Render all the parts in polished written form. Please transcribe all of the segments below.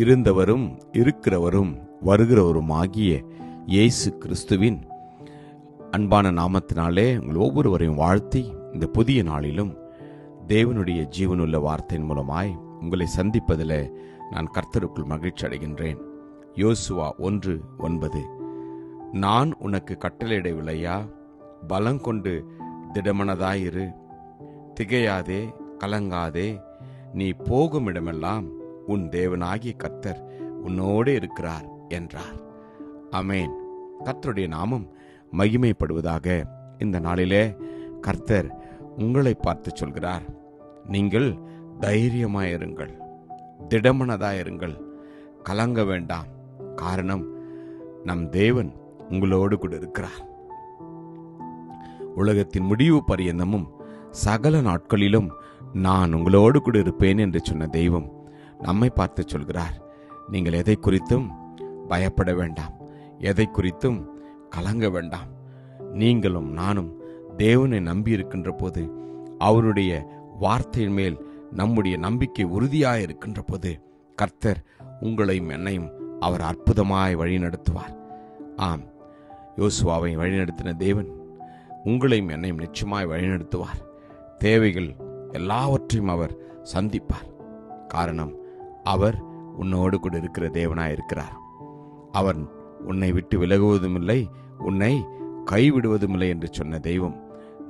இருந்தவரும் இருக்கிறவரும் வருகிறவரும் ஆகிய இயேசு கிறிஸ்துவின் அன்பான நாமத்தினாலே உங்கள் ஒவ்வொருவரையும் வாழ்த்தி இந்த புதிய நாளிலும் தேவனுடைய ஜீவனுள்ள வார்த்தையின் மூலமாய் உங்களை சந்திப்பதில் நான் கர்த்தருக்குள் மகிழ்ச்சி அடைகின்றேன். யோசுவா 1:9 நான் உனக்கு கட்டளையிடவில்லையா? பலங்கொண்டு திடமனதாயிரு, திகையாதே, கலங்காதே, நீ போகும் இடமெல்லாம் உன் தேவனாகிய கர்த்தர் உன்னோடு இருக்கிறார் என்றார். ஆமென். கர்த்தருடைய நாமம் மகிமைப்படுவதாக. இந்த நாளிலே கர்த்தர் உங்களை பார்த்து சொல்கிறார், நீங்கள் தைரியமாயிருங்கள், திடமனதாயிருங்கள், கலங்க வேண்டாம். காரணம், நம் தேவன் உங்களோடு கூட இருக்கிறார். உலகத்தின் முடிவு பரியந்தமும் சகல நாட்களிலும் நான் உங்களோடு கூட இருப்பேன் என்று சொன்ன தெய்வம் நம்மை பார்த்து சொல்கிறார், நீங்கள் எதை குறித்தும் பயப்பட வேண்டாம், எதை குறித்தும் கலங்க வேண்டாம். நீங்களும் நானும் தேவனை நம்பி இருக்கின்ற போது, அவருடைய வார்த்தையின் மேல் நம்முடைய நம்பிக்கை உறுதியாக இருக்கின்ற போது, கர்த்தர் உங்களையும் என்னையும் அவர் அற்புதமாய் வழிநடத்துவார். ஆம், யோசுவாவை வழிநடத்தின தேவன் உங்களையும் என்னையும் நிச்சயமாய் வழிநடத்துவார். தேவைகள் எல்லாவற்றையும் அவர் சந்திப்பார். காரணம், அவர் உன்னோடு கூட இருக்கிற தேவனாய் இருக்கிறார். அவர் உன்னை விட்டு விலகுவதும் இல்லை, உன்னை கைவிடுவதும் இல்லை என்று சொன்ன தெய்வம்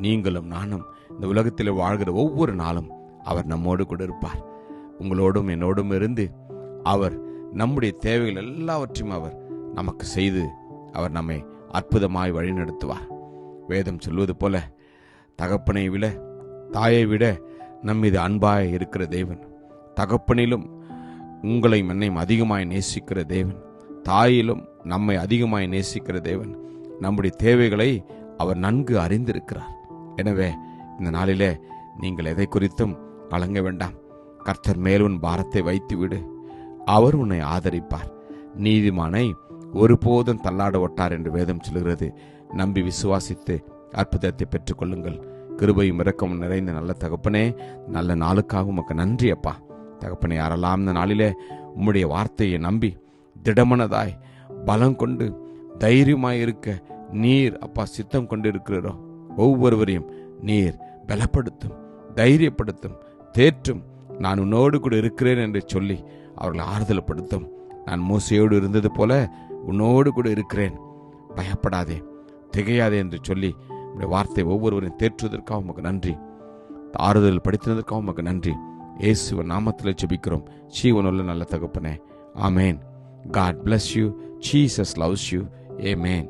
நீங்களும் நானும் இந்த உலகத்தில் வாழ்கிற ஒவ்வொரு நாளும் அவர் நம்மோடு கூட இருப்பார். உங்களோடும் என்னோடும் இருந்து அவர் நம்முடைய தேவைகள் எல்லாவற்றையும் அவர் நமக்கு செய்து அவர் நம்மை அற்புதமாய் வழிநடத்துவார். வேதம் சொல்வது போல, தகப்பனை விட தாயை விட நம்மீது அன்பாய் இருக்கிற தேவன், தகப்பனிலும் உங்களை என்னையும் அதிகமாய் நேசிக்கிற தேவன், தாயிலும் நம்மை அதிகமாய் நேசிக்கிற தேவன், நம்முடைய தேவைகளை அவர் நன்கு அறிந்திருக்கிறார். எனவே இந்த நாளிலே நீங்கள் எதை குறித்தும் கலங்க வேண்டாம். கர்த்தர் மேல் உன் பாரத்தை வைத்து விடு, அவர் உன்னை ஆதரிப்பார். நீதிமானை ஒருபோதும் தள்ளாட ஒட்டார் என்று வேதம் சொல்கிறது. நம்பி விசுவாசித்து அற்புதத்தை பெற்றுக் கொள்ளுங்கள். கிருபையும் இரக்கமும் நிறைந்த நல்ல தகப்பனே, நல்ல நாளுக்காக உமக்கு நன்றி அப்பா. தகப்பனே, யாரெல்லாம் இந்த நாளிலே உம்முடைய வார்த்தையை நம்பி திடமனதாய் பலம் கொண்டு தைரியமாய் இருக்க நீர் அப்பா சித்தம் கொண்டு இருக்கிறோ, ஒவ்வொருவரையும் நீர் பலப்படுத்தும், தைரியப்படுத்தும், தேற்றும். நான் உன்னோடு கூட இருக்கிறேன் என்று சொல்லி அவர்களை ஆறுதல்படுத்தும். நான் மோசையோடு இருந்தது போல உன்னோடு கூட இருக்கிறேன், பயப்படாதே, திகையாதே என்று சொல்லி உடைய வார்த்தை ஒவ்வொருவரையும் தேற்றுவதற்காக உமக்கு நன்றி, ஆறுதல் படுத்தினதற்காக உமக்கு நன்றி. இயேசுவின் நாமத்தில் ஜெபிக்கிறோம் ஜீவனுள்ள நல்ல தகப்பனே. ஆமேன். God bless you. Jesus loves you. Amen.